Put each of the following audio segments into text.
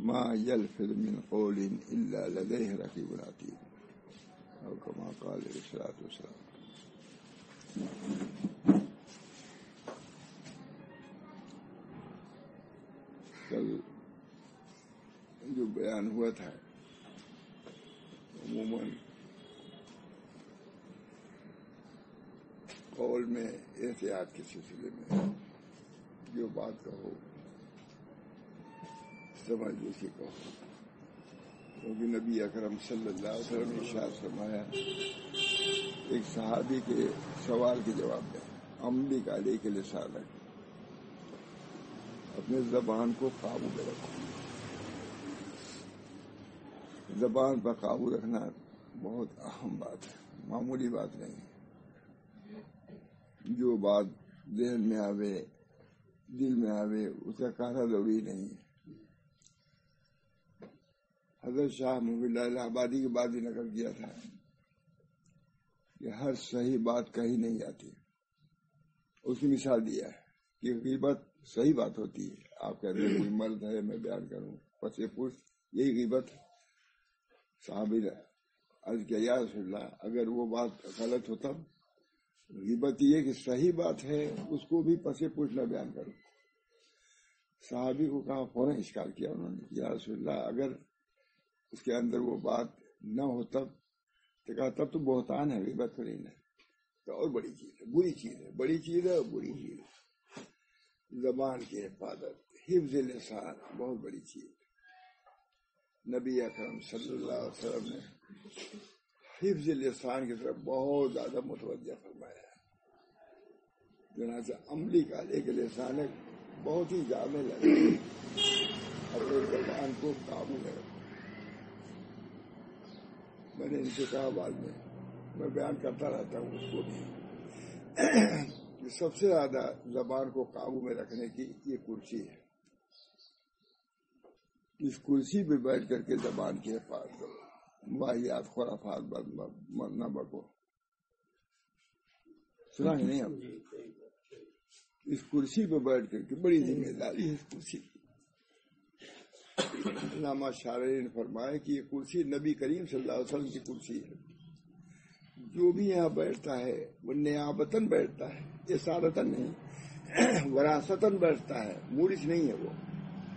ما يلفظ من قول الا لديه رقيب عتيد او كما قال علیہ الصلوۃ والسلام. کل جو بیان ہوا تھا عموماً قول میں احتیاط کے سلسلے میں جو بات کہو سمجھ بوجھ کہو، کیونکہ نبی اکرم صلی اللہ علیہ وسلم نے ارشاد فرمایا ایک صحابی کے سوال کے جواب میں املک علیک لسانک، اپنے زبان کو قابو میں رکھو. زبان پر قابو رکھنا بہت اہم بات ہے، معمولی بات نہیں. جو بات ذہن میں آوے دل میں آوے اس کا کہنا ضروری نہیں ہے. حضرت شاہ محب اللہ الہ آبادی کی بات بھی نقل کیا تھا کہ ہر صحیح بات کہی نہیں جاتی. اس کی مثال دیا ہے کہ غیبت صحیح بات ہوتی ہے. آپ کہتے ہیں کوئی مرد ہے میں بیان کروں پس پشت، یہی غیبت. صحابی نے عرض کیا یا رسول اللہ اگر وہ بات غلط ہوتا، غیبت یہ کہ صحیح بات ہے اس کو بھی پس پشت نہ بیان کروں. صحابی کو کہا، فوراً اشکال کیا انہوں نے، یا رسول اللہ اگر اس کے اندر وہ بات نہ ہو تب؟ تو کہا تب تو بہتان ہے، غیبت تو نہیں ہے. تو اور بڑی چیز ہے، بری چیز ہے، بڑی چیز ہے اور بری چیز ہے. زبان کی حفاظت، حفظ لسان بہت بڑی چیز ہے. نبی اکرم صلی اللہ علیہ وسلم نے حفظ لسان کی طرف بہت زیادہ متوجہ فرمایا ہے. چنانچہ عملی کالے کے لسان بہت ہی جامع لگے، اپنے زبان کو قابو میں رکھو. میں نے ان سے کہا بعد میں بیان کرتا رہتا ہوں اس کو بھی کہ سب سے زیادہ زبان کو قابو میں رکھنے کی یہ کرسی ہے. اس کرسی پہ بیٹھ کر کے زبان کی حفاظت کرو، واحیات خرافات نہ بکو. سنا ہی نہیں ہم؟ اس کرسی پہ بیٹھ کر کے بڑی ذمہ داری ہے اس کرسی کی. علامہ شارعی نے فرمایا کہ یہ کرسی نبی کریم صلی اللہ علیہ وسلم کی کرسی ہے. جو بھی یہاں بیٹھتا ہے وہ نیابتاً بیٹھتا ہے، اسارتاً نہیں، وراثتاً بیٹھتا ہے. مورث نہیں ہے، وہ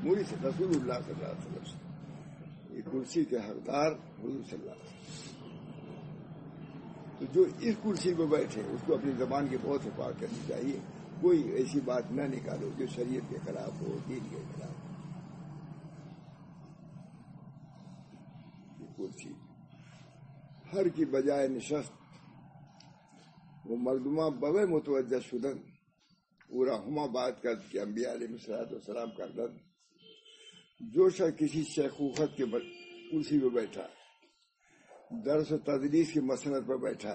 مورث رسول اللہ صلی اللہ علیہ وسلم. یہ کرسی کے حقدار حضور صلی اللہ علیہ وسلم. تو جو اس کرسی پہ بیٹھے اس کو اپنی زبان کی بہت حفاظت کرنی چاہیے. کوئی ایسی بات نہ نکالو جو شریعت کے خلاف ہو، دین کے خلاف ہو. کرسی ہر کی بجائے نشست وہ مردمہ بوے متوجہ شدن پورا ہما بات کرد کہ انبیاء علیہ السلام کردن. جو شخص کسی شیخوخت کے کرسی پہ بیٹھا، درس و تدریس کی مسند پر بیٹھا،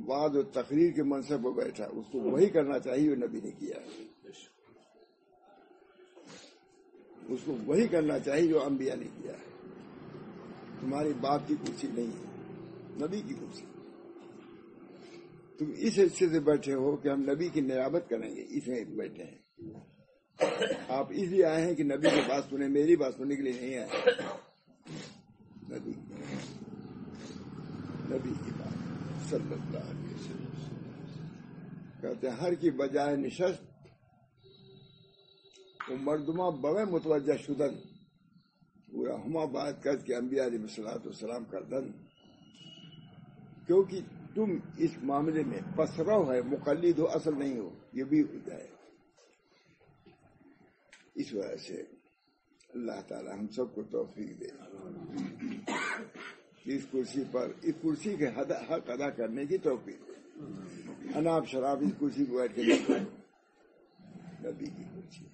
وعظ و تقریر کے منصب پر بیٹھا، اس کو وہی کرنا چاہیے جو نبی نے کیا ہے. اس کو وہی کرنا چاہیے جو انبیاء نے کیا ہے. تمہاری باپ کی کرسی نہیں ہے، نبی کی کرسی. تم اس حصے سے بیٹھے ہو کہ ہم نبی کی نیابت کریں گے، اس میں بیٹھے ہیں. آپ اس لیے آئے ہیں کہ نبی کی بات سنیں، میری بات سننے کے لیے نہیں آئے. نبی کی بات صلی اللہ علیہ وسلم کہتے ہیں ہر کی بجائے نشست وہ مردمہ بوے متوجہ شدن پورا ہما بات کر کے انبیاء علیہ السلام کردن. کیونکہ تم اس معاملے میں پسرو ہے، مقلد ہو، اصل نہیں ہو. یہ بھی ہو جائے. اس وجہ سے اللہ تعالی ہم سب کو توفیق دے اس کرسی پر، اس کرسی کے حق ادا کرنے کی توفیق دے. اناب شراب اس کرسی کو بیٹھ کے نبی کی کرسی.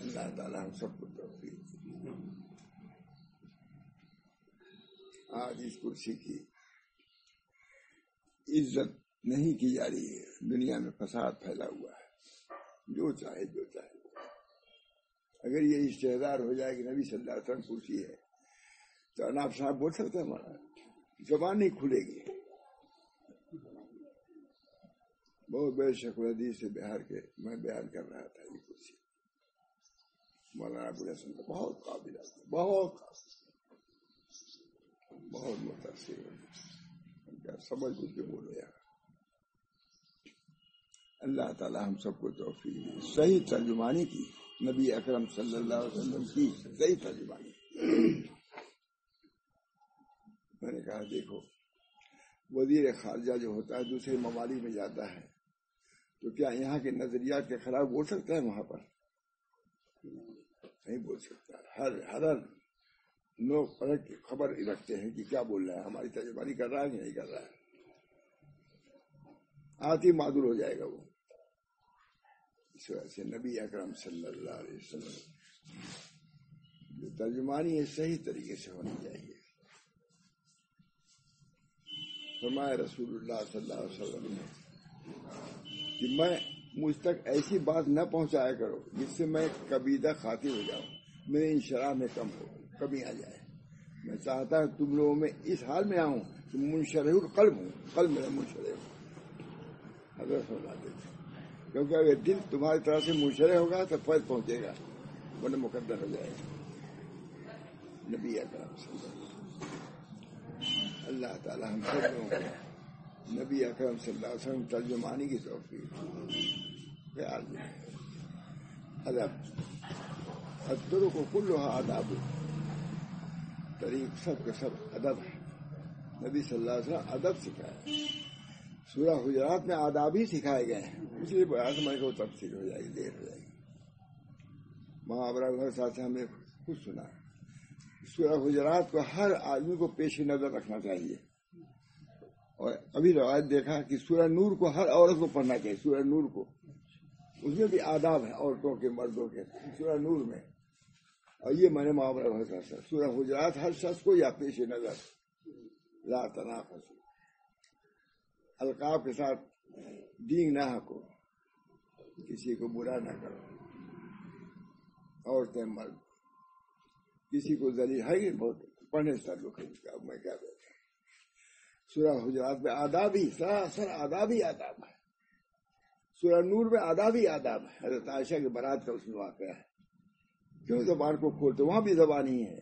اللہ تعالی ہم سب کو توفیق دے. آج اس کرسی کی عزت نہیں کی جا رہی ہے. دنیا میں فساد پھیلا ہوا ہے، جو چاہے. اگر یہ اشتہار ہو جائے کہ نبی صلی اللہ علیہ وسلم کرسی ہے تو اناب صاحب بول سکتے ہیں، ہمارا زبان نہیں کھلے گی. بہت بڑے شیخ الحدیث سے بہار کے میں بیان کر رہا تھا. یہ کرسی مولانا ابو الحسن کا بہت قابل آدمی، بہت متاثر ہو، سمجھ بوجھ کے بولو یار۔ اللہ تعالی ہم سب کو توفیق دے، صحیح ترجمانی کی، نبی اکرم صلی اللہ علیہ وسلم کی صحیح ترجمانی۔ میں نے کہا دیکھو، وزیر خارجہ جو ہوتا ہے دوسرے ممالک میں جاتا ہے تو کیا یہاں کے نظریات کے خلاف بول سکتا ہے؟ وہاں پر نہیں بول سکتا۔ ہر لوگ پلٹ کی خبر رکھتے ہیں کہ کیا بول رہا ہے، ہماری ترجمانی کر رہا ہے کہ نہیں کر رہا ہے، آتی معذور ہو جائے گا وہ۔ اس وجہ سے نبی اکرم صلی اللہ علیہ وسلم جو ترجمانی ہے صحیح طریقے سے ہونی چاہیے۔ فرمایا رسول اللہ صلی اللہ علیہ وسلم کہ مجھ تک ایسی بات نہ پہنچایا کرو جس سے میں کبیدہ خاطر ہو جاؤں، میرے انشراح میں کمی آ جائے۔ میں چاہتا ہوں تم لوگوں میں اس حال میں آؤں کہ منشرح القلب ہوں، قلب میرا منشرح ہو۔ حضرت فرماتے تھے کیونکہ اگر دل تمہاری طرح سے منشرح ہوگا تو فیض پہنچے گا، ورنہ مقدر ہو جائے گا۔ نبی اکرم صلی اللہ علیہ وسلم، اللہ تعالی ہم سب لوگوں کو نبی اکرم صلی اللہ علیہ وسلم ترجمانی کی توفیق۔ خیال میں ادب، الطرق کلھا آداب، طریق سب کے سب ادب ہے۔ نبی صلی اللہ علیہ وسلم ادب سکھایا، سورہ حجرات میں آداب ہی سکھائے گئے ہیں، اس لیے میں کو تفصیل ہو جائے گی، دیر ہو جائے گی۔ محاورہ ساتھ سے ہم نے خود سنا، سورہ حجرات کو ہر آدمی کو پیش نظر رکھنا چاہیے۔ اور ابھی روایت دیکھا کہ سورہ نور کو ہر عورت کو پڑھنا چاہیے، سورہ نور کو، اس میں بھی آداب ہیں عورتوں کے مردوں کے، سورہ نور میں۔ اور یہ میں نے محاورہ سورہ حجرات ہر شخص کو یا پیش نظر، لا تنافس، القاب کے ساتھ دین نہ ہکو، کسی کو برا نہ کرو، عورتیں مرد، کسی کو ذلیل ہے بہت پڑھنے سے تعلق ہے اس کا، میں کیا کہتا ہوں۔ سورہ حجرات میں آداب ہی سراسر آداب ہی آداب ہے، سورہ نور میں آداب ہی آداب ہے۔ حضرت عائشہ کی برات کا اس میں واقعہ ہے، کیوں زبان کو کھولتے، وہاں بھی زبان ہی ہے،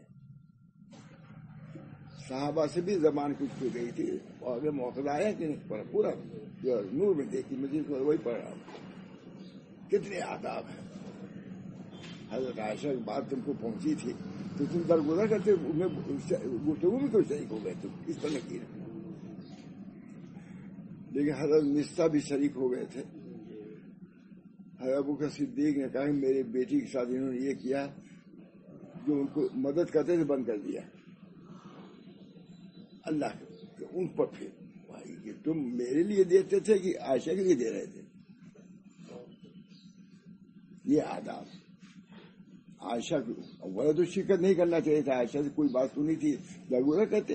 صحابہ سے بھی زبان کچھ کھل گئی تھی، اور اگر موقع آیا کہ نہیں پڑھا، پورا جو نور میں دیکھی مجید میں وہی پڑھ رہا ہوں، کتنے آداب ہیں۔ حضرت عائشہ کی بات تم کو پہنچی تھی تو تم درگزر کرتے گفتگو میں کیوں شریک ہو گئے، تم اس طرح کی، لیکن حضرت مصطفیٰ بھی شریک ہو گئے تھے۔ حضرت ابوبکر صدیق نے کہا کہ میری بیٹی کے ساتھ انہوں نے یہ کیا جو ان کو مدد کرتے تھے بند کر دیا، اللہ کے ان پر پھر بھائی کہ تم میرے لیے دیتے تھے کہ عائشہ کے لیے دے رہے تھے، یہ آداب۔ عائشہ کو تو شرکت نہیں کرنا چاہیے تھا، عائشہ سے کوئی بات سنی تھی درگزر کرتے،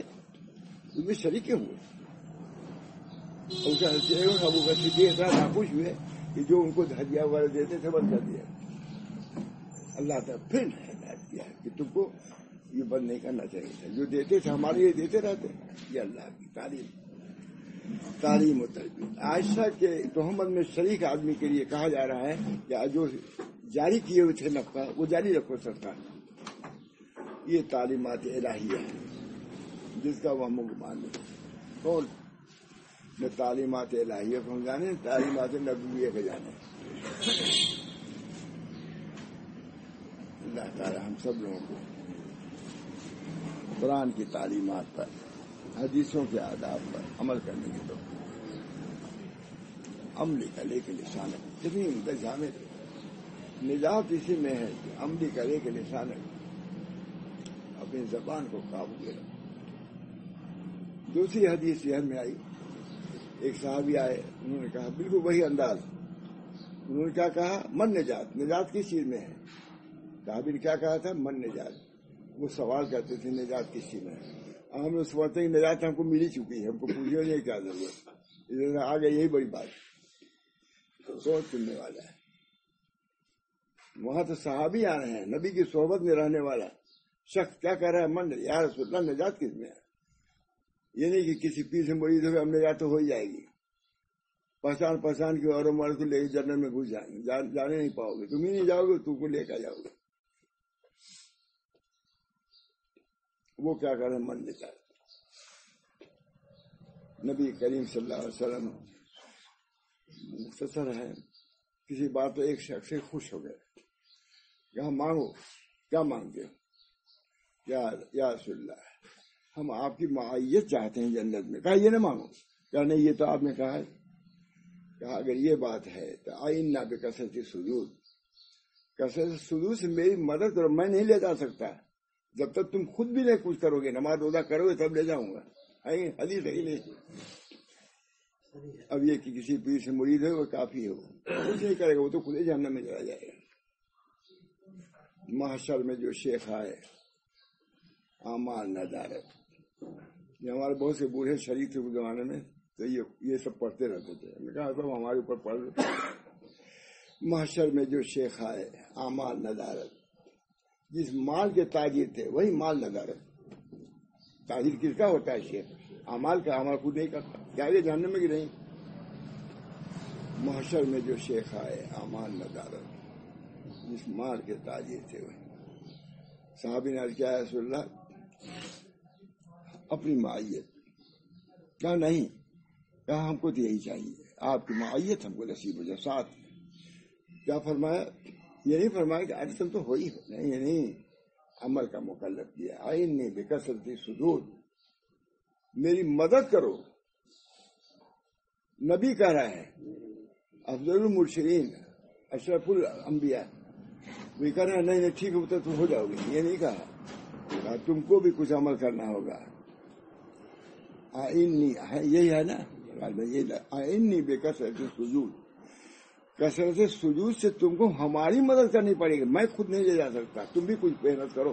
اس میں شریک ہوئے۔ ابو بکر صدیق اتنا ناخوش ہوئے کہ جو ان کو ہدیہ وغیرہ دیتے تھے بند کر دیا۔ اللہ تعالیٰ پھر ہدایت کیا کہ تم کو یہ بند نہیں کرنا چاہیے تھا، جو دیتے تھے ہمارے لیے دیتے رہتے۔ یہ اللہ کی تعلیم و تربیت۔ عائشہ کے تہمت میں شریک آدمی کے لیے کہا جا رہا ہے کہ جو جاری کیے ہوئے تھے نفقہ وہ جاری رکھو سرکار، یہ تعلیمات الہیہ ہے جس کا وہ گمان نہیں۔ کون نہ تعلیمات الہیہ کو ہم جانے، تعلیمات نبویہ کو جانے۔ اللہ تعالی ہم سب لوگوں کو قرآن کی تعلیمات پر، حدیثوں کے آداب پر عمل کرنے کی توفیق۔ عملی کرے کے لسان کتنی انتظام نجات اسی میں ہے کہ عملی کرے کے لسان اپنی زبان کو قابو میں رکھو۔ دوسری حدیث یہ میں آئی، ایک صحابی آئے، انہوں نے کہا بالکل وہی انداز، انہوں نے کیا کہا؟ من نجات، نجات کس چیز میں ہے؟ صحابی نے کیا کہا تھا؟ من نجات۔ وہ سوال کرتے تھے نجات کس چیز میں ہے؟ ہم لوگ سمجھتے ہیں نجات ہم کو ملی چکی ہے، ہم کو پوچھنے نہیں کیا ضرورت، ادھر آگے یہی بڑی بات سوچ سننے والا ہے۔ وہاں تو صحابی آ رہے ہیں، نبی کی صحبت میں رہنے والا شخص کیا کہہ رہا ہے؟ من یا رسول اللہ نجات کس میں ہے؟ یہ نہیں کہ کسی پیر سے مریض ہو ہم نجات تو ہو ہی جائے گی، پہچان کی اور مرد کو لے کے جنرل میں گھس جائیں گے، جانے نہیں پاؤ گے، تم ہی نہیں جاؤ گے، تم کو لے کر جاؤ گے۔ وہ کیا کریں من لیتا ہے. نبی کریم صلی اللہ علیہ وسلم مختصر ہے، کسی بات تو ایک شخص سے خوش ہو گئے، یہاں مانگو، کیا مانگتے ہو؟ یا رسول اللہ ہم آپ کی معیت چاہتے ہیں جنت میں. کہا یہ نہ مانگو. کہا نہیں یہ تو آپ نے کہا ہے. کہا اگر یہ بات ہے تو آئین نہ بے کثرت سجود، کثرت سجود سے میری مدد کرو، میں نہیں لے جا سکتا جب تک تم خود بھی نہیں کچھ کرو گے، نماز روزہ کرو گے تب لے جاؤں گا. حدیث ہے نہیں. اب یہ کہ کسی پیر سے مرید ہے وہ کافی ہو، کچھ نہیں کرے گا، وہ تو خود ہی جہنم میں چلا جائے گا. محشر میں جو شیخ آئے اعمال ندارت، یہ ہمارے بہت سے بوڑھے شریف تھے اس زمانے میں، تو یہ سب پڑھتے رہتے تھے. میں نے کہا سب ہمارے اوپر پڑھ رہے. محشر میں جو شیخ آئے اعمال ندارت، جس مال کے تاجر تھے وہی مال ندارت. تاجر کس کا ہوتا ہے؟ شیخ. اعمال کا عمل خود نہیں کرتا، کیا یہ جاننے میں کہ نہیں. محشر میں جو شیخ آئے اعمال ندارت، جس مال کے تاجر تھے وہی. صحابی نے عرض کیا ہے رسول اللہ اپنی معیت. کہا نہیں. کہا ہم کو تو یہی چاہیے، آپ کی معیت ہم کو نصیب ہو جائے. ساتھ کیا فرمایا؟ یہ نہیں فرمایا کہ تم تو ہو ہی ہو، نہیں، عمل کا مکلف کیا. آئین نہیں بے کثرت سجود، میری مدد کرو. نبی کہہ رہا ہے افضل المرسلین اشرف الانبیاء، وہ کہہ رہا ہے نہیں ٹھیک ہوتا تم ہو جاؤ گے. یہ نہیں کہا تم کو بھی کچھ عمل کرنا ہوگا. یہی ہے نا آئینی بے کثرت سجود، کثرت سجود سے تم کو ہماری مدد کرنی پڑے گی، میں خود نہیں لے جا سکتا. تم بھی کچھ محنت کرو،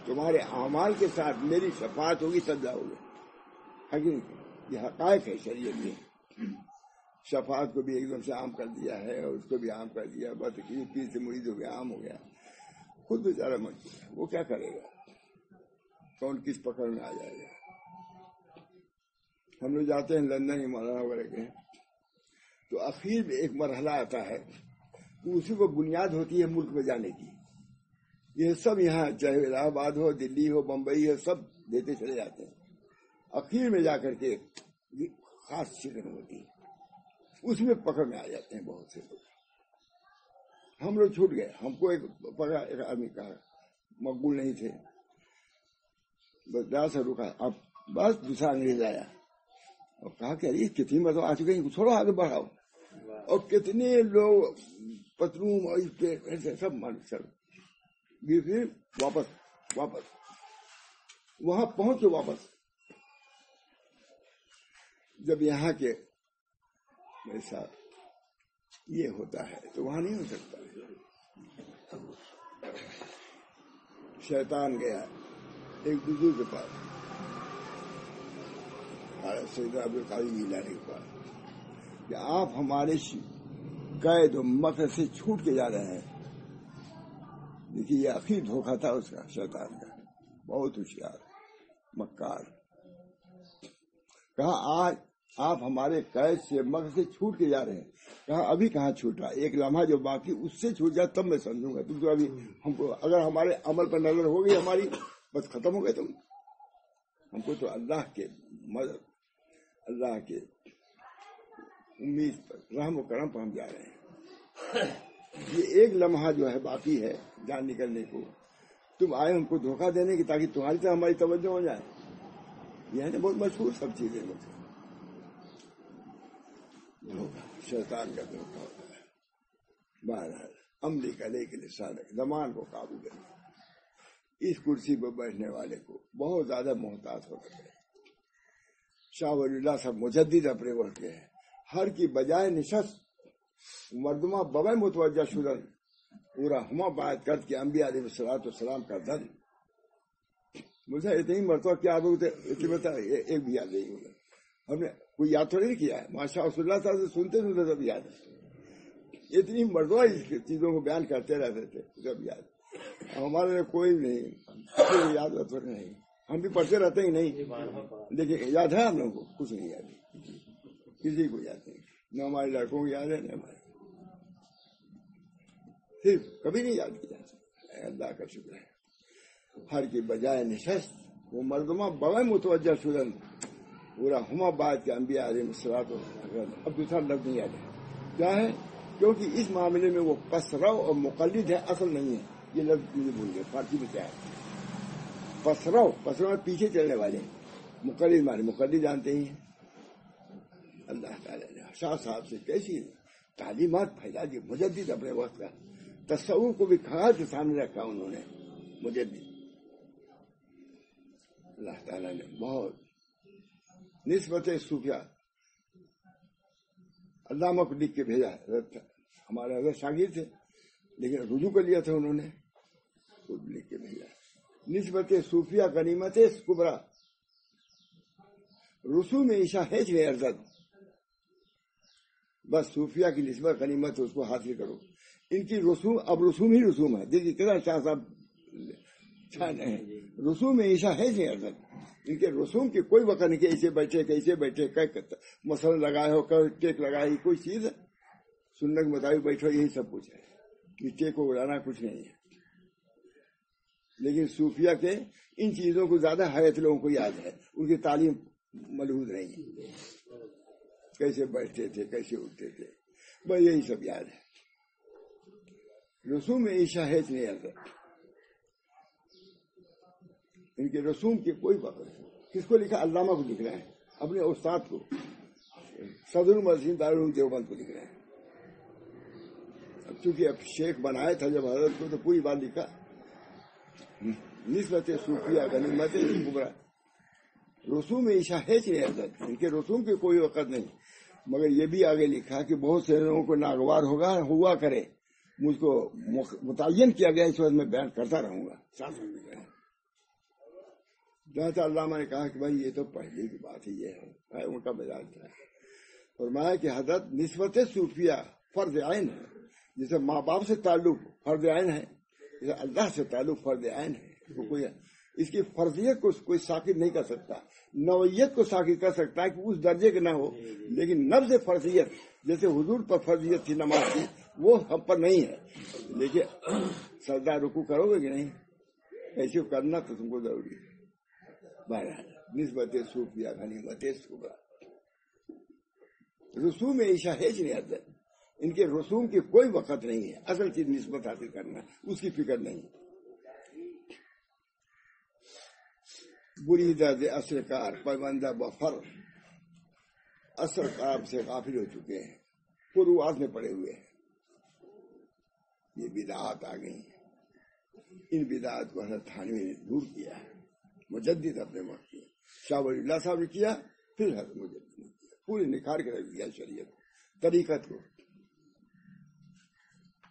تمہارے اعمال کے ساتھ میری شفاعت ہوگی تب جاؤ گے. یہ حقائق ہے شریعت میں. شفاعت کو بھی ایک دم سے عام کر دیا ہے اور اس کو بھی عام کر دیا. بس کسی پیر سے مرید ہو گیا، عام ہو گیا. خود بیچارہ مجبور ہے، وہ کیا کرے گا؟ کون کس پکڑ میں آ جائے گا؟ ہم لوگ جاتے ہیں لندن یا مولانا وغیرہ کے، تو اخیر میں ایک مرحلہ آتا ہے تو اسی کو بنیاد ہوتی ہے ملک میں جانے کی. یہ سب یہاں چاہے الہ آباد ہو، دلی ہو، بمبئی ہو، سب دیتے چلے جاتے ہیں. اخیر میں جا کر کے خاص شکن ہوتی ہے، اس میں پکڑ میں آ جاتے ہیں بہت سے لوگ. ہم لوگ چھوٹ گئے. ہم کو ایک آدمی کہا مقبول نہیں تھے، بس جا سے رکا. اب بس دوسرا انگریز آیا اور کہا کہ ارے کتنی مرتبہ آ چکے ہیں، تھوڑا آگے بڑھاؤ. اور کتنے لوگ پتلون اور اس پہ ایسے سب سب پھر واپس وہاں پہنچ کے واپس. جب یہاں کے میرے ساتھ یہ ہوتا ہے تو وہاں نہیں ہو سکتا. شیطان گیا ایک بزرگ کے پاس، سید عبدالقادر جیلانی کے پاس، کہ آپ ہمارے قید و مکر سے چھوٹ کے جا رہے ہیں. دیکھیے یہ آخری دھوکہ تھا اس کا، شیطان کا. بہت ہوشیار مکار. کہا آج آپ ہمارے قید سے مکر سے چھوٹ کے جا رہے ہیں. کہا ابھی کہاں چھوٹا، ایک لمحہ جو باقی اس سے چھوٹ جائے تب میں سمجھوں گا. تم تو ابھی ہم کو اگر ہمارے عمل پر نظر ہو گئی ہماری، بس ختم ہو گئے تم. ہم کو تو اللہ کے مدد، اللہ کے امید پر، رحم و کرم پر ہم جا رہے ہیں. یہ ایک لمحہ جو ہے باقی ہے جان نکلنے کو، تم آئے ہم کو دھوکہ دینے کی تاکہ تمہاری طرح ہماری توجہ ہو جائے. یہ ہے نا بہت مشہور سب چیزیں. شیطان کا دھوکہ ہوتا ہے. بہرحال عملی کرے کے لسان زمان کو قابو کرے. اس کرسی پر بیٹھنے والے کو بہت زیادہ محتاط ہو گئے. شاہ ولی اللہ صاحب مجدد اپنے وقت کے ہیں. ہر کی بجائے نشست مردمہ بغیر متوجہ شدن پورا ہما باعث کرد کے انبیاء علیہ السلام کا دن. مجھے اتنی مرتبہ کیا ایک بھی یاد نہیں ہوگا. ہم نے کوئی یاد تھوڑی نہیں کیا ہے، ماشاء رسول اللہ صاحب سے سنتے سب یاد ہے. اتنی مرتبہ اس چیزوں کو بیان کرتے رہتے تھے سب یاد. ہمارے کوئی نہیں یاد تھوڑی نہیں. ہم بھی پڑھتے رہتے ہی نہیں، لیکن یاد ہے ہم لوگوں کو کچھ نہیں یاد. کسی کو یاد نہیں، نہ ہمارے لڑکوں کو یاد ہے نہ ہمارے. صرف کبھی نہیں یاد کیا. اللہ کا شکر ہے ہر کی بجائے نشست وہ مردمہ بغیر متوجہ شدن پورا ہما بعد کے انبیاء علیہ الصلوۃ والسلام. اب دوسرا لفظ نہیں آتا کیا ہے، کیونکہ اس معاملے میں وہ پسرو اور مقلد ہے، اصل نہیں ہے. یہ لفظ مجھے بھول گئے فارسی میں کیا ہے. پسرو میں پیچھے چلنے والے، مقلد مانے مقلد جانتے ہی ہیں. اللہ تعالیٰ نے شاہ صاحب سے کیسی تعلیمات پھیلا دی. مجدد اپنے وقت کا تصور کو بھی کھاڑ کے سامنے رکھا انہوں نے. مجدد اللہ تعالیٰ نے بہت نسبت صوفیہ علامہ کو لکھ کے بھیجا. ہمارے حضرت شاگرد تھے لیکن رجوع کر لیا تھا انہوں نے، خود لکھ کے بھیجا. نسبت صوفیہ غنیمت کبرا رسوم عشا ہے چلے ارزد. بس صوفیہ کی نسبت غنیمت ہے، اس کو حاصل کرو. ان کی رسوم اب رسوم ہی رسوم ہے. دیکھیے کتنا شاہ صاحب رسوم عشا ہے چلے ارزد. ان کے رسوم کی کوئی وقت نہیں کہ ایسے بیٹھے کیسے بیٹھے، مسل لگائے ہو، ٹیک لگائی، کوئی چیز سننے کے مطابق بیٹھو، یہی سب کچھ ہے. ٹیک کو اڑانا کچھ نہیں ہے. لیکن صوفیہ کے ان چیزوں کو زیادہ حیات لوگوں کو یاد ہے، ان کی تعلیم ملحوظ نہیں ہے. کیسے بیٹھتے تھے، کیسے اٹھتے تھے، بس یہی سب یاد ہے. رسوم عشا ہے نہیں آتا. ان کے رسوم کی کوئی وقت نہیں. کس کو لکھا؟ علامہ کو لکھ رہے ہیں، اپنے استاد کو، صدر المسلمین دارالعلوم دیوبند کو لکھ رہے ہیں. اب چونکہ اب شیخ بنایا تھا جب حضرت کو، تو پوری بات لکھا. نسبت صوفیہ غنیمت کبرا رسوم عشا ہے چلے ارزد. ان کے رسوم کی کوئی وقت نہیں. مگر یہ بھی آگے لکھا کہ بہت سے لوگوں کو ناگوار ہوا کرے، مجھ کو متعین کیا گیا، اس وقت میں بیان کرتا رہوں گا. جہاں علامہ نے کہا کہ بھائی یہ تو پہلے کی بات ہی ہے، ان کا مزاج تھا. فرمایا کہ حضرت نسبت صوفیہ فرض عین ہے. جیسے ماں باپ سے تعلق فرض عین ہے، جیسے اللہ سے تعلق فرض عین ہے. کوئی اس کی فرضیت کو کوئی ساکت نہیں کر سکتا. نوعیت کو ساکت کر سکتا ہے کہ اس درجے کے نہ ہو، لیکن نفس فرضیت جیسے حضور پر فرضیت تھی نماز کی، وہ ہم پر نہیں ہے. لیکن سجدہ رکوع کرو گے کہ نہیں، ایسے کرنا تو تم کو ضروری ہے. بہرحال نسبت صوفیہ غنیمت کبرا رسوم عشا ہے نہیں آتا. ان کے رسوم کی کوئی وقت نہیں ہے. اصل چیز نسبت حاصل کرنا، اس کی فکر نہیں. بری درد اثر کار پیماندہ بفر اثر کار سے غافل ہو چکے ہیں، فروعات میں پڑے ہوئے ہیں. یہ بدعات آ گئی ہیں. ان بدعات کو حضرت تھانوی نے دور کیا ہے. مجدد اپنے وقت کی شاہ ولی اللہ صاحب نے کیا، پھر حضرت مجدد نے کیا. پوری نکھار کے رکھ دیا شریعت طریقت کو.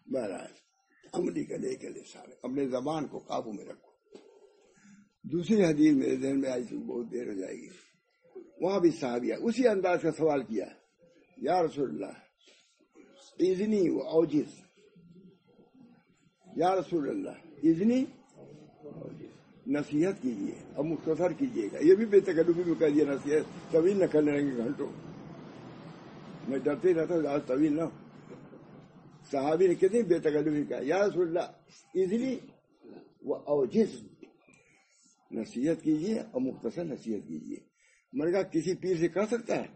بہرحال عملی کا لے کے لسان، اپنے زبان کو قابو میں رکھو. دوسری حدیث میرے ذہن میں آئی، بہت دیر ہو جائے گی. وہاں بھی صحابیہ اسی انداز کا سوال کیا، یا رسول اللہ اذنی و اوجز، یا رسول اللہ اذنی نصیحت کیجیے اور مختصر کیجیے گا. یہ بھی بے تکلفی میں کہہ دیا نصیحت، طویل نہ کرنے لگیں گے گھنٹوں. میں ڈرتے ہی رہتا ہوں آج طویل نہ. صحابی نے کتنی بے تکلفی کہا، یا رسول اللہ اذنی و اوجز، نصیحت کیجیے اور مختصر نصیحت کیجیے. میں نے کہا کسی پیر سے کہہ سکتا ہے؟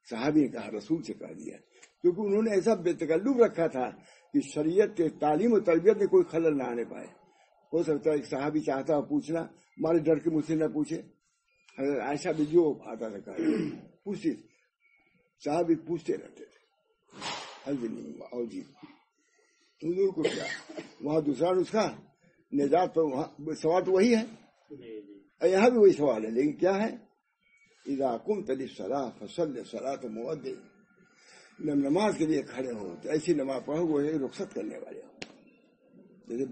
صحابی نے کہا رسول سے کہہ دیا، کیونکہ انہوں نے ایسا بے تکلف رکھا تھا کہ شریعت کے تعلیم و تربیت میں کوئی خلل نہ آنے پائے. ہو سکتا ہے ایک صحابی چاہتا ہو پوچھنا، مارے ڈر کے مجھ سے نہ پوچھے. حضرت عائشہ بھی جو آتا تھا کہا پوچھتی، صحابی پوچھتے رہتے تھے. حضور کو کیا وہاں دوسرا نسخہ نجات، تو وہاں سوال تو وہی ہے، یہاں بھی وہی سوال ہے. لیکن کیا ہے، اذا قمت للصلاۃ فصل صلاۃ مؤذن، جب نماز کے لیے کھڑے ہو تو ایسی نماز پڑھو وہ رخصت کرنے والے ہو. جیسے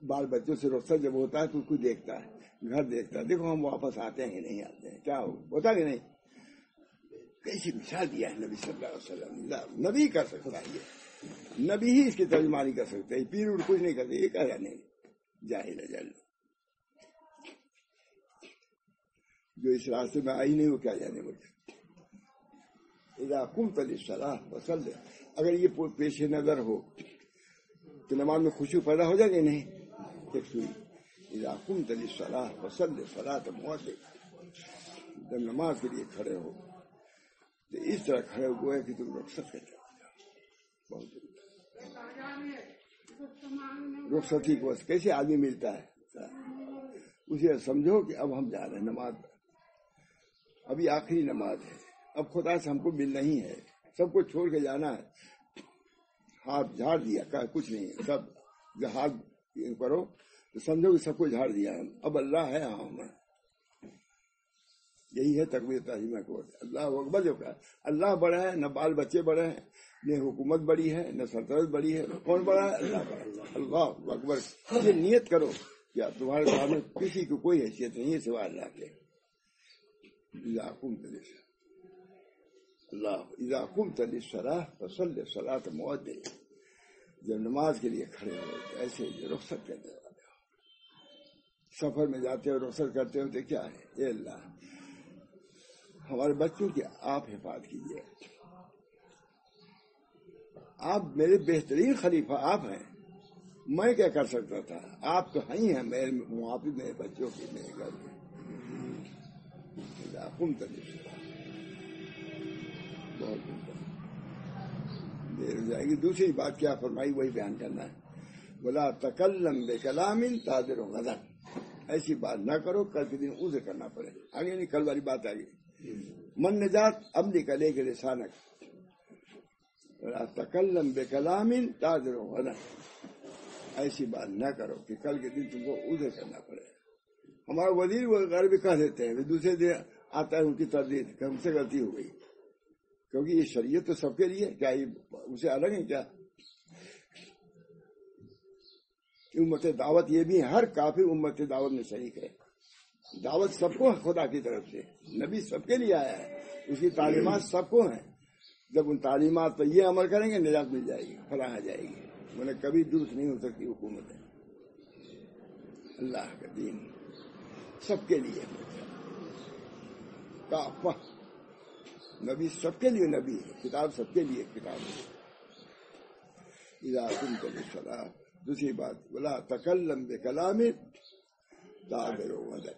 بال بچوں سے رخصت جب ہوتا ہے تو کوئی دیکھتا ہے، گھر دیکھتا ہے، دیکھو ہم واپس آتے ہیں نہیں آتے ہیں، کیا ہوتا کہ نہیں. کیسی مثال دیا ہے نبی صلی اللہ علیہ وسلم. نبی کر سکتا ہے، یہ نبی ہی اس کی ترجمانی کر سکتے ہیں. پیر کچھ نہیں کرتے. یہ کہا نہیں، جاہل جل جو اس راستے میں آئی نہیں وہ کیا جانے مجھے. اذا قمت للصلاۃ فصلی، اگر یہ پیش نظر ہو تو نماز میں خوشی پیدا ہو جائے گی نہیں. ایک سوئی اذا قمت للصلاة فصل صلاة موعدک، جب نماز کے لیے کھڑے ہو تو اس طرح کھڑے ہوئے کہ تم رخصت کر جاؤ. بہت رخصتی کو کیسے آدمی ملتا ہے؟ اسے سمجھو کہ اب ہم جا رہے ہیں نماز، ابھی آخری نماز ہے، اب خدا سے ہم کو ملنا ہی ہے، سب کو چھوڑ کے جانا ہے. ہاتھ جھاڑ دیا، کہا کچھ نہیں ہے، سب جب ہاتھ کرو تو سمجھو کہ سب کو جھاڑ دیا، اب اللہ ہے ہم. یہی ہے تکبیر تحریمہ کو. اللہ اکبر جو کہا، اللہ بڑا ہے، نہ بال بچے بڑے ہیں، نہ حکومت بڑی ہے، نہ سلطنت بڑی ہے. کون بڑا ہے؟ اللہ بڑا ہے. اللہ اکبر. یہ نیت کرو کیا تمہارے سامنے کسی کو کوئی حیثیت نہیں ہے سوائے اللہ کے. اذا قمت للصلاة فصل صلاة موعدک، جب نماز کے لیے کھڑے ہو ایسے رخصت کرنے والے ہو. سفر میں جاتے ہو رخصت کرتے ہو تو کیا ہے؟ اے اللہ ہمارے بچوں کی آپ حفاظت کیجیے، آپ میرے بہترین خلیفہ آپ ہیں، میں کیا کر سکتا تھا؟ آپ تو ہی ہیں میرے محافظ، میرے بچوں کی، میرے گھر کے. قمت للصلاة بہت دیر ہو جائے گی. دوسری بات کیا فرمائی وہی بیان کرنا ہے. ولا تکلم بکلام تعذر غدا، ایسی بات نہ کرو کل کے دن عذر کرنا پڑے. آگے نہیں، کل والی بات آگے. من نجات اب نکلے گا لسانک، ولا تکلم بکلام تعذر غدا، ایسی بات نہ کرو کہ کل کے دن تم کو عذر کرنا پڑے. ہمارا وزیر وہ غیر بھی کہہ دیتے ہیں، دوسرے دن آتا ہے ان کی تردید کہ ہم سے غلطی ہو گئی، کیونکہ یہ شریعت تو سب کے لیے، کیا یہ اسے الگ ہے کیا؟ امت دعوت یہ بھی ہے، ہر کافر امت دعوت میں شریک ہے. دعوت سب کو خدا کی طرف سے، نبی سب کے لیے آیا ہے، اس کی تعلیمات سب کو ہیں. جب ان تعلیمات پر یہ عمل کریں گے نجات مل جائے گی، فلاح آ جائے گی. انہیں کبھی درست نہیں ہو سکتی حکومت ہے. اللہ کا دین سب کے لیے کافہ، نبی سب کے لیے نبی ہے، کتاب سب کے لیے کتاب ہے. اذا قمت للصلاة. دوسری بات ولا تکلم بکلام تعذر غدا،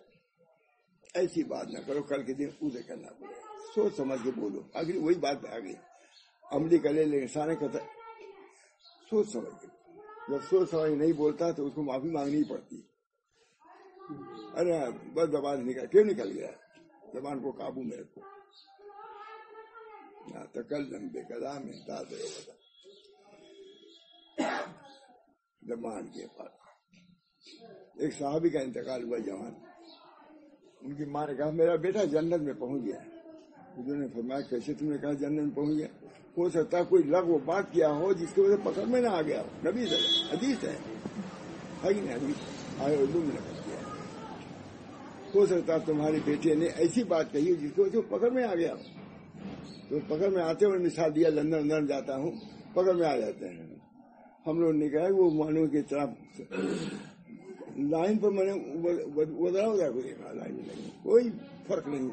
ایسی بات نہ کرو کل کے دن عذر کرنا پڑے. سوچ سمجھ کے بولو. آگے وہی بات آ گئی، عملی کرے انسان کہتا سوچ سمجھ کے. جب سوچ سمجھ نہیں بولتا تو اس کو معافی مانگنی پڑتی. ارے بس زبان نکل، کیوں نکل گیا؟ زبان کو قابو میں رکھو. تکلم بکلام تعذر غدا، زبان کے پاس. ایک صحابی کا انتقال ہوا جوان، ان کی ماں نے کہا میرا بیٹا جنت میں پہنچ گیا. انہوں نے فرمایا کیسے تم نے کہا جنت میں پہنچ گیا؟ ہو سکتا ہے کوئی لغو بات کیا ہو جس کی وجہ سے پکڑ میں نہ آ گیا ہو. نبی سے حدیث ہے ہی نہیں، حدیث آئے اردو میں نقل کیا ہے. ہو سکتا ہے تمہارے بیٹے نے ایسی بات کہی جس کی وجہ سے پکڑ میں آ گیا ہو. تو پکڑ میں آتے ہوئے مثال دیا، لندن جاتا ہوں پکڑ میں آ جاتے ہیں. ہم لوگوں نے کہا وہ مانو کی طرح لائن پر میں نے ادھر ادھر کو دیکھا، لائن میں لگی کوئی فرق نہیں.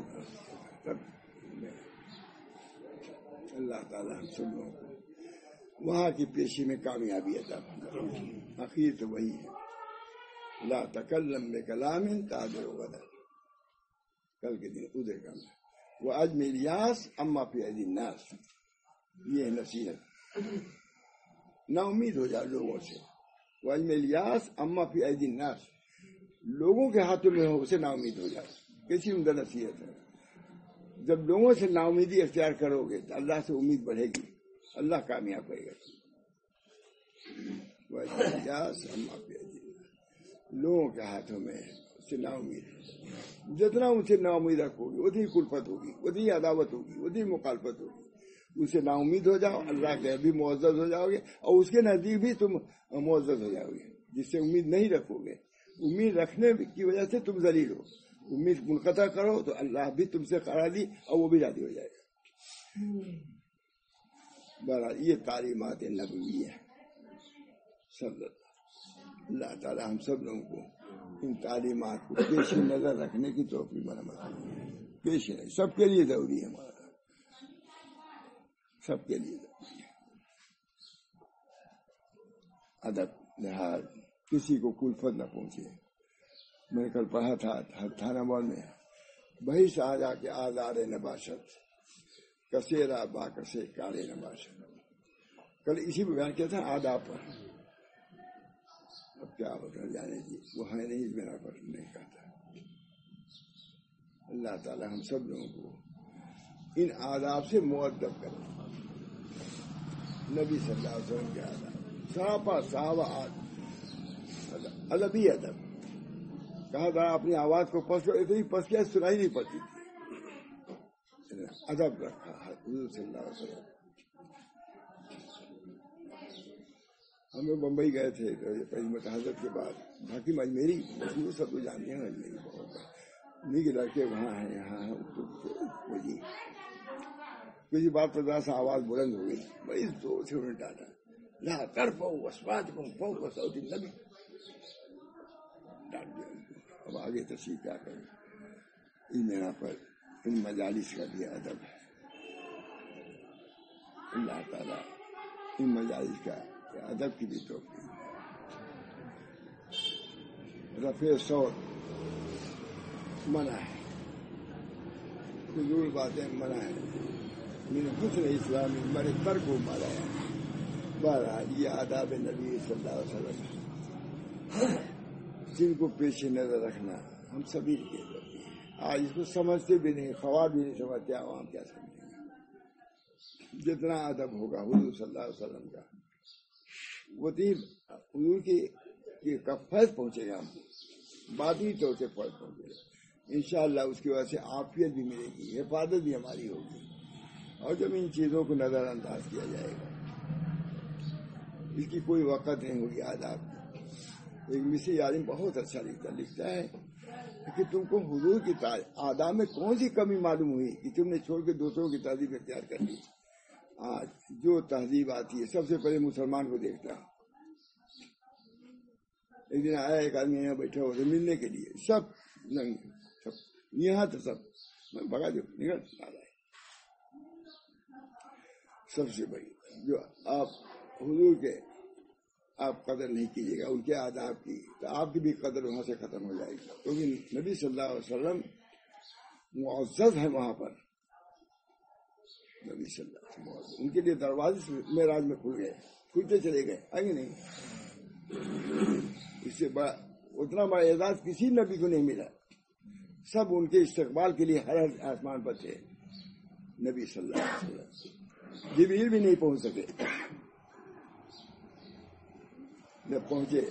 اللہ تعالیٰ ہم سب لوگوں کو وہاں کی پیشی میں کامیابی عطا فرمائے. آخر تو وہی ہے، لا تکلم بکلام تعذر غدا، کل کے دن عذر کرنا. وہ عجم الیاس اما فی ایدی الناس، یہ نصیحت. نا امید ہو جائے لوگوں سے. وہ عجم الیاس اما فی ایدی الناس، لوگوں کے ہاتھوں میں ہو اسے نا امید ہو جائے. کیسی عمدہ نصیحت ہے. جب لوگوں سے نا امیدی اختیار کرو گے تو اللہ سے امید بڑھے گی، اللہ کامیاب کرے گا. وہ عجم الیاس اما فی ایدی الناس، لوگوں کے ہاتھوں میں اسے نا امید ہے. جتنا ان سے نا امید رکھو گے اتنی کلفت ہوگی، اتنی عداوت ہوگی، اتنی مخالفت ہوگی. اس سے نا امید ہو جاؤ، اللہ کے بھی معزز ہو جاؤ گے، اور اس کے نزدیک بھی تم معزز ہو جاؤ گے. جس سے امید نہیں رکھو گے، امید رکھنے کی وجہ سے تم ذلیل ہو. امید منقطع کرو تو اللہ بھی تم سے راضی اور وہ بھی راضی ہو جائے گا. بہرحال یہ تعلیمات نبوی ہے. اللہ تعالی ہم سب لوگوں کو ان تعلیمات کو پیش نظر رکھنے کی توفیق بنا. پیش نہیں، سب کے لیے ضروری ہے، ہمارا سب کے لیے ضروری ہے. ادب لحاظ، کسی کو کلفت نہ پہنچے، میں نے کل پڑھا تھا تھانہ مول میں، وہی شاہجہاں کے آزار نباشت کسیرا با کسے کارے نباشت، کل اسی پہ بیان کیا تھا آداب پر. اب کیا ہوتا جانے جی، وہ ہے نہیں میرا پر نہیں کہتا. اللہ تعالی ہم سب لوگوں کو ان آداب سے مؤدب کرے. نبی صلی اللہ علیہ وسلم کے آداب صحابہ ادبی ادب کہا تھا اپنی آواز کو پس کرو، اتنی پس کیا سنائی نہیں پڑتی تھی. ادب رکھا حضور صلی اللہ علیہ وسلم. ہم لوگ بمبئی گئے تھے پہلی حضرت کے بعد، باقی اجمیری سب کو جانتے ہیں، اجمیری بہت انہیں کے لڑکے وہاں ہیں یہاں ہیں. جی کسی بات پر ذرا سا آواز بلند ہو گئی، بڑی زور سے انہوں نے ڈالا، لا ترفعوا اصواتکم فوق صوت النبی. ڈال دیا ان کو. اب آگے تشریح کیا کریں. ان میرا پر ان مجالس کا بھی ادب ہے. اللہ تعالیٰ ان مجالس کا ادب کی بھی توفیق. رفع صوت منع ہے، فضول باتیں منع ہے. میرے حسن اسلامی میرے تر کو مارا ہے. بہرحال یہ آداب نبی صلی اللہ علیہ وسلم جن کو پیش نظر رکھنا ہم سبھی کے لیے. آج اس کو سمجھتے بھی نہیں، خواب بھی نہیں سمجھتے، عوام کیا سمجھیں گے. جتنا ادب ہوگا حضور صلی اللہ علیہ وسلم کا وہ حضور کی فیض پہنچے گا، ہم باطنی طور سے فیض پہنچے گا انشاءاللہ. اس کی وجہ سے عافیت بھی ملے گی، حفاظت بھی ہماری ہوگی. اور جب ان چیزوں کو نظر انداز کیا جائے گا، اس کی کوئی وقت نہیں ہوگی. آداب ایک مصری عالم بہت اچھا لکھتا ہے کہ تم کو حضور کی آداب میں کون سی کمی معلوم ہوئی کہ تم نے چھوڑ کے دوسروں کی تہذیب اختیار کر لی. آج جو تہذیب آتی ہے سب سے پہلے مسلمان کو دیکھتا. ایک دن آیا ایک آدمی یہاں بیٹھا ہو ملنے کے لیے، سب یہاں تو سب میں بھگا دو نکل آ رہا ہے. سب سے بڑی جو آپ حضور کے آپ قدر نہیں کیجیے گا ان کے آداب کی، تو آپ کی بھی قدر وہاں سے ختم ہو جائے گی. کیونکہ نبی صلی اللہ علیہ وسلم معزز ہے وہاں پر. نبی صلی اللہ علیہ وسلم ان کے لیے دروازے معراج میں کھل گئے، کھلتے چلے گئے، آئیں گے نہیں. اس سے بڑا اتنا بڑا اعزاز کسی نبی کو نہیں ملا. سب ان کے استقبال کے لیے ہر آسمان پر تھے. نبی صلی اللہ علیہ وسلم جبریل بھی نہیں پہنچ سکے. جب پہنچے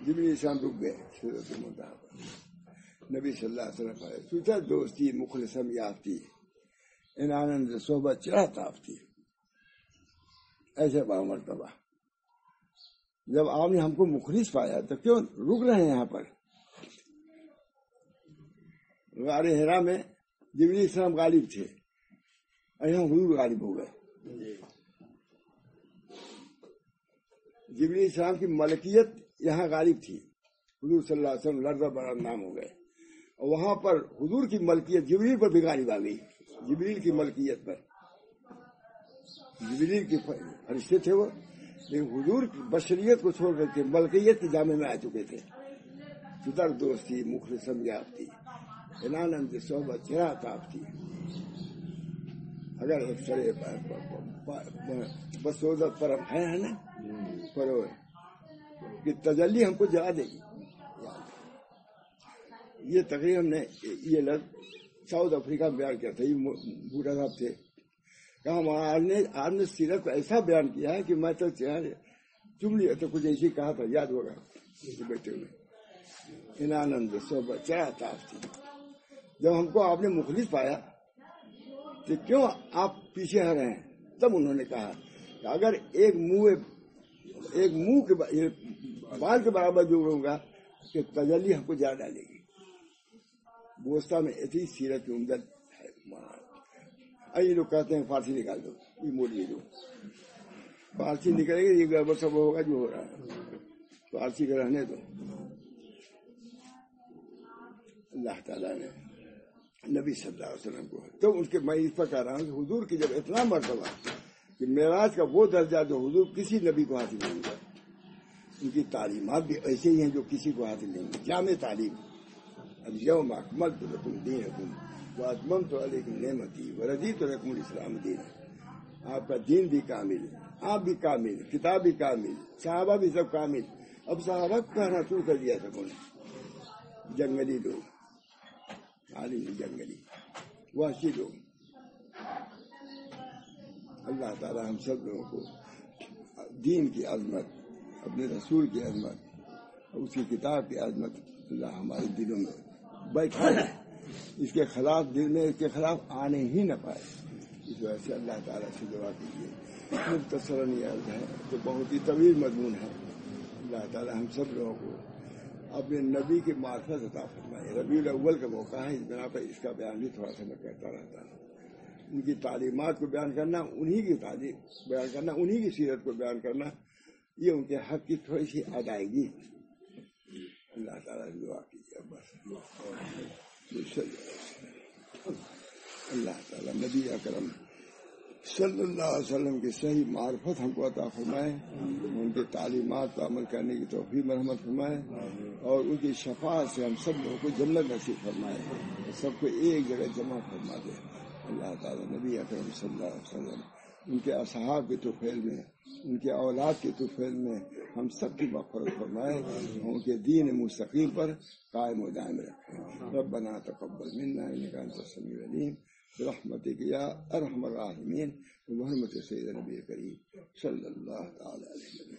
جبریل شام رک گئے سورۃ المنتہا پر. نبی صلی اللہ علیہ وسلم سوچا دوستی مخلصم یافتی ان آنند صحبت چرا تافتی. ایسے با مرتبہ جب آپ نے ہم کو مخلص پایا تو کیوں رک رہے ہیں یہاں پر. غار حرا میں جبریل السلام غالب تھے اور یہاں حضور غالب ہو گئے. جبریل السلام کی ملکیت یہاں غالب تھی، حضور صلی اللہ علیہ وسلم لرزہ برہم نام ہو گئے. اور وہاں پر حضور کی ملکیت جبریل پر بھی غالب آ گئی. جبریل کی ملکیت پر، جبریل کے فرشتے تھے وہ، لیکن حضور کی بشریت کو چھوڑ کر کے ملکیت کی جامع میں آ چکے تھے. ستر دوستی مخلصم یافتی انانند صحبت چرا تافتی. اگر سرے بسوزت پرم ہے نا پرو کہ تجلی ہم کو جلا دے گی. یہ تقریباً ہم نے یہ لفظ ساؤتھ افریقہ میں بیان کیا تھا. یہ بوڑھا صاحب تھے، کہا آپ نے سیرت کو ایسا بیان کیا ہے کہ میں تو چم لیا تو کچھ ایسی کہا تھا، یاد ہوگا بیٹھے ہوئے. انانند صحبت چرا تافتی. جب ہم کو آپ نے مخلص پایا تو کیوں آپ پیچھے ہٹ رہے ہیں. تب انہوں نے کہا کہ اگر ایک منہ کے بال کے برابر جو ہوگا کہ تجلی ہم کو جا ڈالے گی. بوستا میں اتنی سیرت کی عمدت ہے. یہ لوگ کہتے ہیں فارسی نکال دو، یہ موڑیے دو، فارسی نکلے گی یہ گڑبڑ سب ہوگا جو ہو رہا ہے. فارسی کا رہنے دو. اللہ تعالیٰ نے نبی صلی اللہ علیہ وسلم کو تو ان کے، میں اس پر کہہ رہا ہوں کہ حضور کی جب اتنا مرتبہ کہ معراج کا وہ درجہ جو حضور کسی نبی کو حاصل نہیں ہوا. ان کی تعلیمات بھی ایسے ہی ہیں جو کسی کو حاصل نہیں ہے. جامع تعلیم. الیوم اکملت لکم دینکم واتممت علیکم نعمتی ورضیت لکم الاسلام دینا. آپ کا دین بھی کامل، آپ بھی کامل، کتاب بھی کامل، صحابہ بھی سب کامل. اب صحابہ کو کہنا شروع کر دیا سب نے. جنگلی لوگ، عالم جنگلی، وحشی لوگ. اللہ تعالی ہم سب لوگوں کو دین کی عظمت، اپنے رسول کی عظمت، اس کی کتاب کی عظمت اللہ ہمارے دلوں میں بیٹھا ہے. اس کے خلاف دل میں اس کے خلاف آنے ہی نہ پائے. اس وجہ سے اللہ تعالیٰ سے دعا کیجیے. مختصراً یہ عرض ہے تو بہت ہی طویل مضمون ہے. اللہ تعالیٰ ہم سب لوگوں کو اپنے نبی کی معرفت عطا فرمائے. ربیع الاول کا موقع ہے، اس بنا پر اس کا بیان بھی تھوڑا سا میں کہتا رہتا ہوں. ان کی تعلیمات کو بیان کرنا، انہی کی تعلیم بیان کرنا، انہی کی سیرت کو بیان کرنا، یہ ان کے حق کی تھوڑی سی ادائیگی. اللہ تعالیٰ سے دعا کیجیے. بس اللہ تعالیٰ نبی اکرم صلی اللہ علیہ وسلم کی صحیح معرفت ہم کو عطا فرمائے، ان کی تعلیمات پر عمل کرنے کی توفیق مرحمت فرمائے، اور ان کی شفاعت سے ہم سب لوگوں کو جنت نصیب فرمائے، سب کو ایک جگہ جمع فرما دے. اللہ تعالیٰ نبی اکرم صلی اللہ علیہ وسلم ان کے اصحاب کے طفیل میں، ان کے اولاد کے طفیل میں ہم سب کی مغفرت فرمائے، ان کے دین مستقیم پر قائم و دائم رکھیں. ربنا تقبل منا انک انت السمیع العلیم برحمتک یا ارحم الراحمین بحرمت سید نبی کریم صلی اللہ تعالی علیہ وسلم.